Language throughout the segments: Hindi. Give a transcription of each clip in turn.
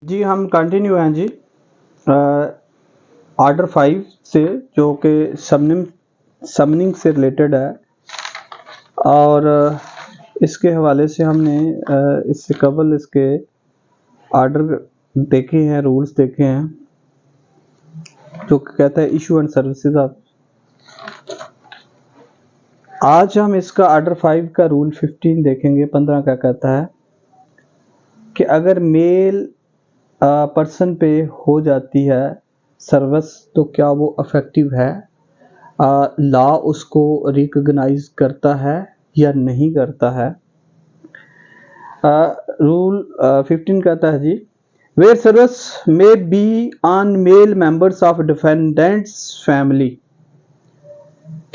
जी हम कंटिन्यू हैं जी ऑर्डर 5 से, जो कि समनिंग से रिलेटेड है। और इसके हवाले से हमने इससे कबल इसके ऑर्डर देखे हैं, रूल्स देखे हैं, जो कहता है इशू एंड सर्विसेज ऑफ। आज हम इसका ऑर्डर 5 का रूल 15 देखेंगे। 15 क्या कहता है कि अगर मेल पर्सन पे हो जाती है सर्विस तो क्या वो अफेक्टिव है, लॉ उसको रिकॉग्नाइज करता है या नहीं करता है। रूल 15 कहता है जी, where service may be on male members of defendants family.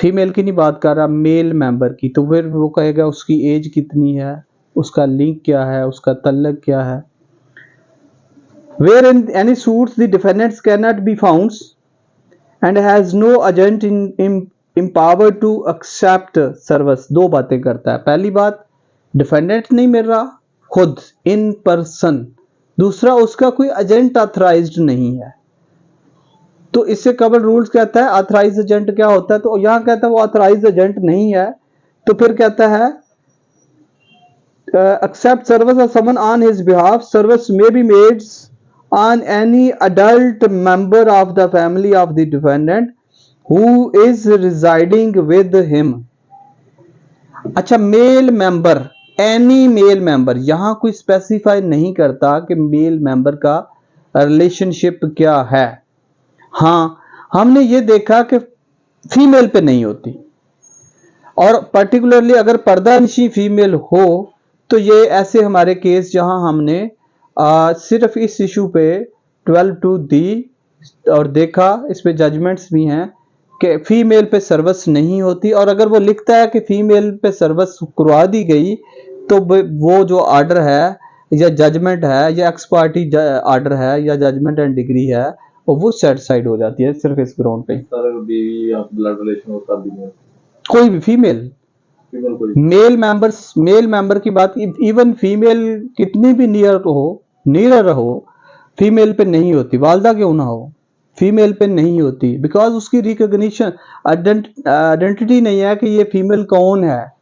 Female की नहीं बात कर रहा, मेल मेंबर की। तो फिर वो कहेगा उसकी एज कितनी है, उसका लिंक क्या है, उसका तल्लक क्या है। Where in any suits the defendants cannot be found and has no agent empowered to accept service। दो बातें करता है। पहली बात, डिफेंडेंट नहीं मिल रहा खुद इन पर्सन। दूसरा, उसका कोई एजेंट ऑथराइज्ड नहीं है। तो इससे कवर रूल्स कहता है ऑथराइज्ड एजेंट क्या होता है। तो यहां कहता है वो ऑथराइज्ड एजेंट नहीं है, तो फिर कहता है accept service of someone on his behalf, service may be made on any adult member of the family of the defendant who is residing with him। अच्छा, male member, any male member, यहां कोई स्पेसिफाई नहीं करता कि मेल मेंबर का रिलेशनशिप क्या है। हाँ, हमने ये देखा कि फीमेल पे नहीं होती, और पर्टिकुलरली अगर पर्दानिशी फीमेल हो तो ये ऐसे हमारे केस जहां हमने सिर्फ इस इशू पे 12(2) दी और देखा, इस पे जजमेंट्स भी हैं कि फीमेल पे सर्विस नहीं होती। और अगर वो लिखता है कि फीमेल पे सर्विस करवा दी गई तो वो जो ऑर्डर है या जजमेंट है या एक्स पार्टी ऑर्डर है या जजमेंट एंड डिग्री है वो सेटिस्फाइड हो जाती है सिर्फ इस ग्राउंड पे। ब्लड रिलेशन होता भी नहीं, कोई भी फीमेल मेल मेंबर की बात, इवन फीमेल कितनी भी नियर हो फीमेल पे नहीं होती। वालदा क्यों ना हो, फीमेल पे नहीं होती, बिकॉज उसकी रिकॉग्निशन आइडेंटिटी नहीं है कि ये फीमेल कौन है।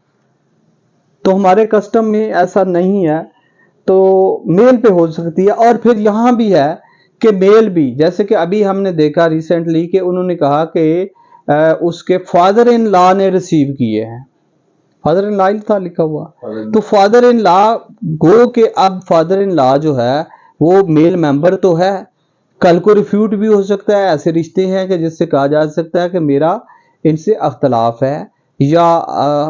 तो हमारे कस्टम में ऐसा नहीं है, तो मेल पे हो सकती है। और फिर यहां भी है कि मेल भी, जैसे कि अभी हमने देखा रिसेंटली कि उन्होंने कहा कि उसके फादर इन लॉ ने रिसीव किए हैं। फादर इन लॉ था लिखा हुआ, तो फादर इन लॉ गो के अब फादर इन लॉ जो है वो मेल मेंबर तो है, कल को रिफ्यूट भी हो सकता है। ऐसे रिश्ते हैं कि जिससे कहा जा सकता है कि मेरा इनसे अख्तलाफ है या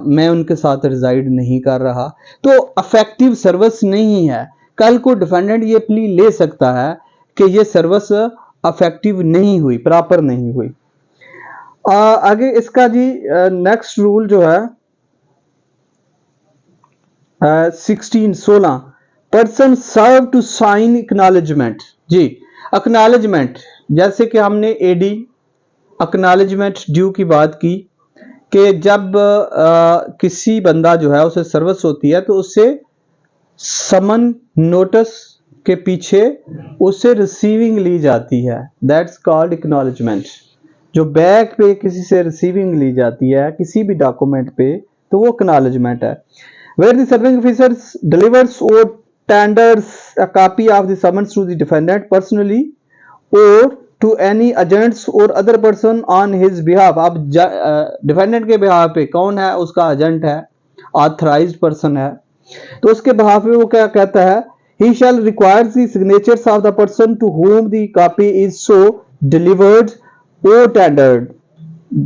मैं उनके साथ रिजाइड नहीं कर रहा, तो अफेक्टिव सर्विस नहीं है। कल को डिफेंडेंट ये प्ली ले सकता है कि ये सर्विस अफेक्टिव नहीं हुई, प्रॉपर नहीं हुई। आगे इसका जी नेक्स्ट रूल जो है 16 person serve to sign acknowledgement. जी, एक्नॉलेजमेंट, जैसे कि हमने एडी एक्नॉलेजमेंट ड्यू की बात की कि जब किसी बंदा जो है उसे सर्विस होती है तो उससे समन नोटिस के पीछे उससे रिसीविंग ली जाती है, दैट्स कॉल्ड एक्नॉलेजमेंट। जो बैक पे किसी से रिसीविंग ली जाती है किसी भी डॉक्यूमेंट पे, तो वो एक्नॉलेजमेंट है। Where the serving officer delivers or tenders a copy of the summons to the defendant personally or to any agents or other person on his behalf। अब डिफेंडेंट के behalf पे कौन है, उसका एजेंट है, ऑथराइज्ड पर्सन है, तो उसके behalf पे वो क्या कहता है, he shall require the signatures of the person to whom the copy is so delivered or tendered।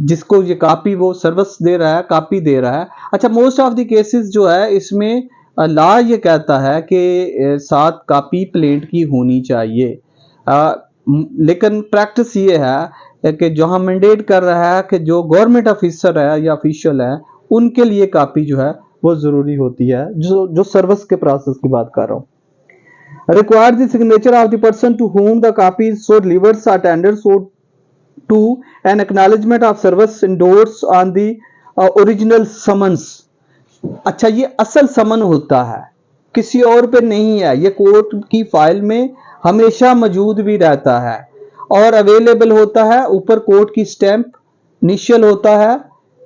जिसको ये कॉपी वो सर्विस दे रहा है, कॉपी दे रहा है। अच्छा, मोस्ट ऑफ द केसेस जो है इसमें लॉ ये कहता है कि 7 कॉपी प्लेट की होनी चाहिए, लेकिन प्रैक्टिस ये है कि जहां मैंडेट कर रहा है कि जो गवर्नमेंट ऑफिसर है या ऑफिशियल है उनके लिए कॉपी जो है वो जरूरी होती है, जो सर्विस के प्रोसेस की बात कर रहा हूँ। Require the signature of the person to whom the copy so delivered or tendered so to an acknowledgement of service endorsed on the original summons। अच्छा, ये असल समन होता है, किसी और पे नहीं है, ये कोर्ट की फाइल में हमेशा मौजूद भी रहता है और अवेलेबल होता है। ऊपर कोर्ट की स्टैंप, इनिशियल होता है,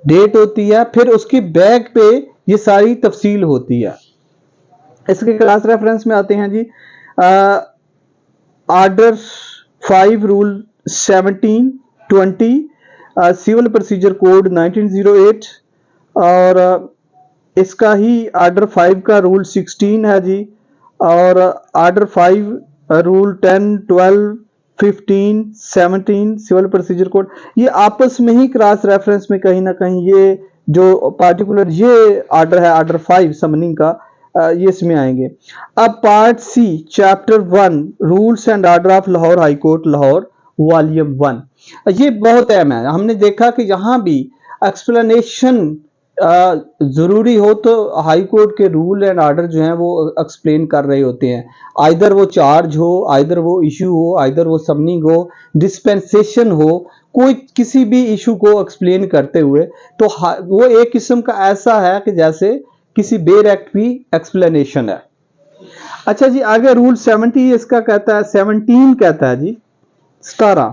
डेट होती है, फिर उसकी बैक पे ये सारी तफसील होती है। इसके क्लास रेफरेंस में आते हैं जी, order 5 rule 1720, civil procedure code 1908 और इसका ही ऑर्डर 5 का रूल 16 है जी, और order 5 rule 10 12 15 17 civil procedure code, ये आपस में ही क्रॉस रेफरेंस में कहीं ना कहीं ये जो पार्टिकुलर ये ऑर्डर है, ऑर्डर 5 समनिंग का, ये इसमें आएंगे। अब part C, chapter 1, rules and order of Lahore High Court Lahore, volume 1, ये बहुत अहम है। हमने देखा कि यहाँ भी एक्सप्लेनेशन जरूरी हो तो हाई कोर्ट के रूल एंड ऑर्डर जो हैं वो एक्सप्लेन कर रहे होते हैं। आइदर वो चार्ज हो, आइदर वो इशू हो, आइदर वो सबनिंग हो, डिस्पेंसेशन हो, कोई किसी भी इशू को एक्सप्लेन करते हुए, तो वो एक किस्म का ऐसा है कि जैसे किसी बेर एक्ट की एक्सप्लेनेशन है। अच्छा जी, आगे रूल 70 इसका कहता है, 17 कहता है जी 17,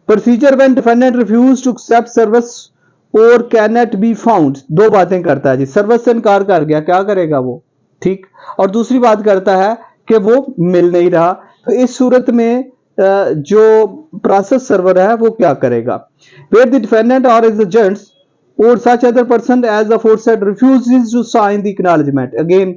procedure when defendant refuse to accept service or can not be found. दो बातें करता है जी, सर्विस से इनकार कर गया, क्या करेगा वो, ठीक, और दूसरी बात करता है कि वो मिल नहीं रहा, तो इस सूरत में जो प्रोसेस सर्वर है वो क्या करेगा। Where the defendant or his agents or such other person as aforesaid refuses to sign the acknowledgement. Again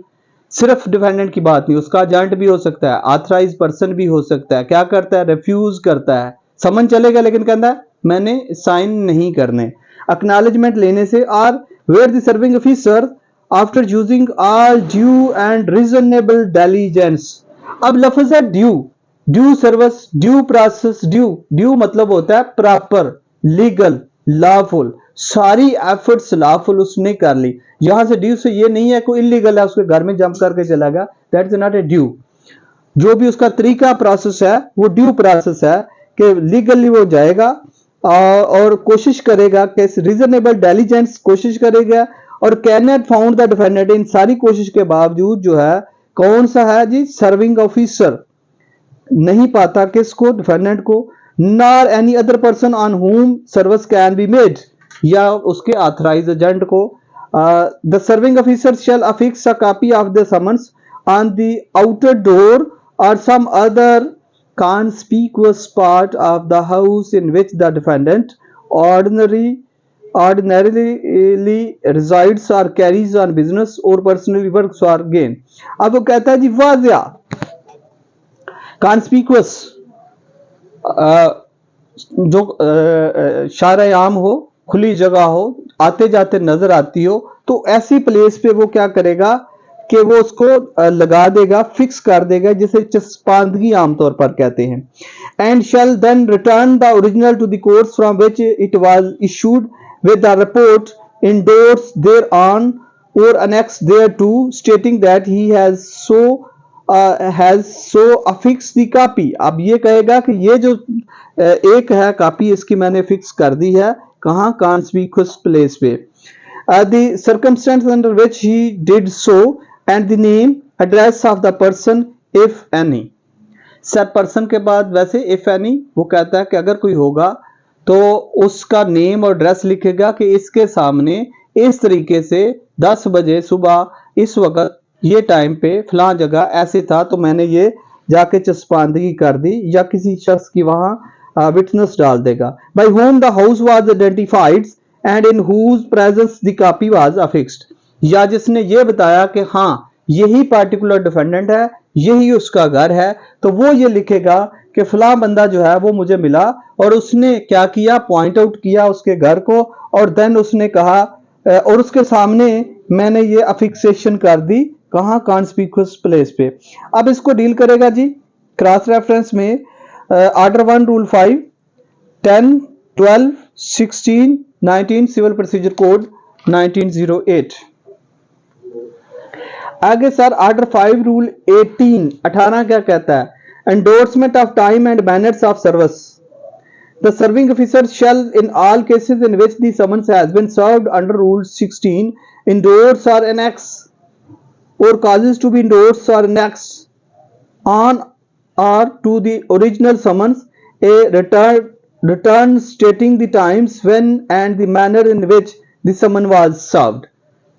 सिर्फ डिफेंडेंट की बात नहीं, उसका एजेंट भी हो सकता है, ऑथराइज पर्सन भी हो सकता है, क्या करता है, रिफ्यूज करता है, समन चलेगा लेकिन कहता है मैंने साइन नहीं करने एक्नॉलेजमेंट लेने से। और where the serving officer after using all due and reasonable diligence. अब लफ्ज है due, due service, due process, due मतलब होता है प्रॉपर, लीगल, लॉफुल, सारी एफर्ट्स लॉफुल उसने कर ली। यहां से ड्यू से ये नहीं है कोई इलीगल है उसके घर में जंप करके चला गया, that is not a due. जो भी उसका तरीका प्रोसेस है वो ड्यू प्रोसेस है कि लीगली वो जाएगा और कोशिश करेगा कि रीजनेबल डिलीजेंस कोशिश करेगा, और can not found the defendant, इन सारी कोशिश के बावजूद जो है कौन सा है जी, सर्विंग ऑफिसर नहीं पाता किसको, डिफेंडेंट को, nor any other person on हुम सर्विस कैन बी मेड, या उसके ऑथराइज एजेंट को। The serving officer shell affix a copy of the summons on the outer door or some other conspicuous part of the house in which the defendant ordinarily resides or carries on business or personally works or gain। अब वो कहता है जी वाज़िया, conspicuous जो शारे आम हो, खुली जगह हो, आते जाते नजर आती हो, तो ऐसी प्लेस पे वो क्या करेगा कि वो उसको लगा देगा, फिक्स कर देगा, जिसे चस्पांदगी आमतौर पर कहते हैं। And shall then return the original to the courts from which it was issued with the report endorse thereon or annex thereto stating that he has so affix the copy. अब ये कहेगा कि ये जो एक है कॉपी इसकी मैंने फिक्स कर दी है, कहाँ, कॉन्स्पिक्यूअस प्लेस पे। The circumstance under which he did so and the name address of the person if any। सब पर्सन के बाद वैसे if any वो कहता है कि अगर कोई होगा तो उसका नेम और एड्रेस लिखेगा कि इसके सामने इस तरीके से 10 बजे सुबह इस वक्त ये टाइम पे फलां जगह ऐसे था, तो मैंने ये जाके चस्पांदगी कर दी, या किसी शख्स की वहां विटनेस डाल देगा। By whom the house was identified and in whose presence the copy was affixed। या जिसने ये बताया कि हाँ यही पार्टिकुलर डिफेंडेंट है, यही उसका घर है, तो वो ये लिखेगा कि फलां बंदा जो है वो मुझे मिला और उसने क्या किया, पॉइंट आउट किया उसके घर को, और देन उसने कहा और उसके सामने मैंने ये अफिक्सेशन कर दी, कहाँ, कॉन्स्पिक्यूअस प्लेस पे। अब इसको डील करेगा जी क्रॉस रेफरेंस में order 1 rule 5 10 12 16 19 civil procedure code 1908। आगे सर ऑर्डर 5 रूल 18 क्या कहता है, endorsement of time and manners of service. The serving officer shall in all cases in which the summons has been served under rule 16 endorse or annex or causes to be endorsed or annexed on or to the original summons a return stating the times when and the manner in which the summon was served,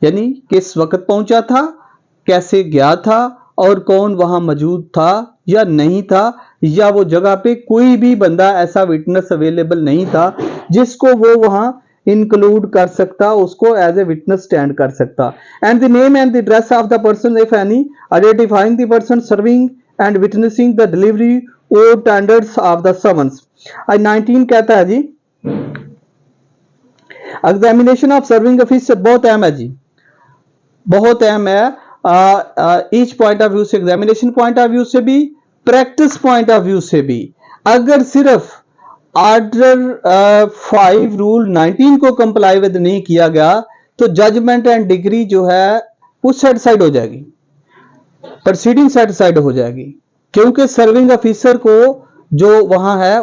यानी किस वक्त पहुंचा था, कैसे गया था और कौन वहां मौजूद था या नहीं था, या वो जगह पे कोई भी बंदा ऐसा विटनेस अवेलेबल नहीं था जिसको वो वहां इंक्लूड कर सकता, उसको एज ए विटनेस स्टैंड कर सकता। And the name and the address of the person if any identifying the person serving and witnessing the delivery और टेंडर्स ऑफ द समन्स। आज 19 कहता है जी एग्जामिनेशन ऑफ सर्विंग ऑफिसर, बहुत अहम है जी, बहुत अहम है ईच पॉइंट ऑफ व्यू से, एग्जामिनेशन पॉइंट ऑफ व्यू से भी, प्रैक्टिस पॉइंट ऑफ व्यू से भी। अगर सिर्फ ऑर्डर 5 रूल 19 को कंप्लाई विद नहीं किया गया तो जजमेंट एंड डिग्री जो है वो सेटिस्फाइड हो जाएगी, प्रोसीडिंग सेटिस्फाइड हो जाएगी, क्योंकि सर्विंग ऑफिसर को जो वहां है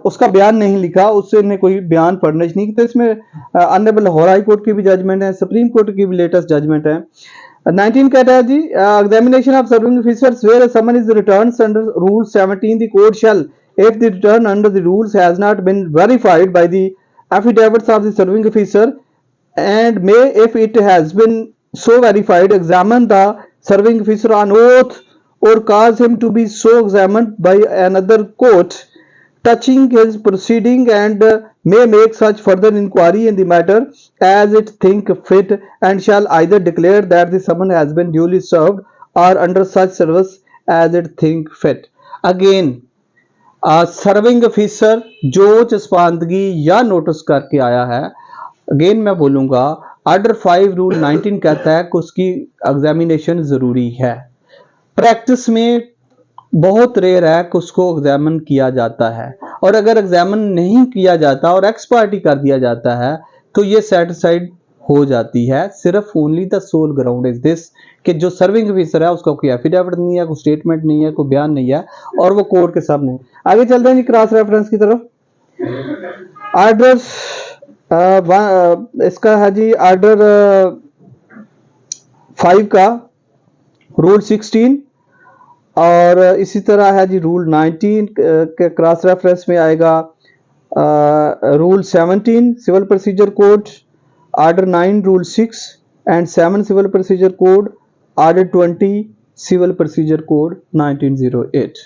उसका बयान नहीं लिखा, उसने कोई बयान फर्निश नहीं किया। तो इसमें ऑनरेबल लाहौर हाई कोर्ट की भी जजमेंट है, सुप्रीम कोर्ट की भी लेटेस्ट जजमेंट है। 19 कहता है जी examination of serving officers where summons is return under rule 17 the court shall if the return under the rules has not been verified by the affidavits of the serving officer and may, if it has been so verified, examine the serving officer on oath or cause him to be so examined by another court touching his proceeding and may make such further inquiry in the matter as it think fit and shall either declare that the summon has been duly served or under such service as it think fit। Again serving officer जो चस्पांदगी या नोटिस करके आया है, अगेन मैं बोलूंगा ऑर्डर 5 रूल 19 कहता है कि उसकी एग्जामिनेशन जरूरी है। प्रैक्टिस में बहुत रेयर है कि उसको एग्जामिन किया जाता है, और अगर एग्जामिन नहीं किया जाता और एक्स पार्टी कर दिया जाता है तो ये सेटिस्फाइड हो जाती है। सिर्फ only the sole ground is this कि जो सर्विंग ऑफिसर है उसका कोई एफिडेविट नहीं है, कोई स्टेटमेंट नहीं है, कोई बयान नहीं है और वो कोर्ट के सामने। आगे चलते हैं जी क्रॉस रेफरेंस की तरफ। ऑर्डर्स इसका है जी ऑर्डर 5 का रूल 16 और इसी तरह है जी रूल 19 के क्रॉस रेफरेंस में आएगा rule 17 civil procedure code, order 9 rule 6 and 7 civil procedure code, order 20 civil procedure code 1908।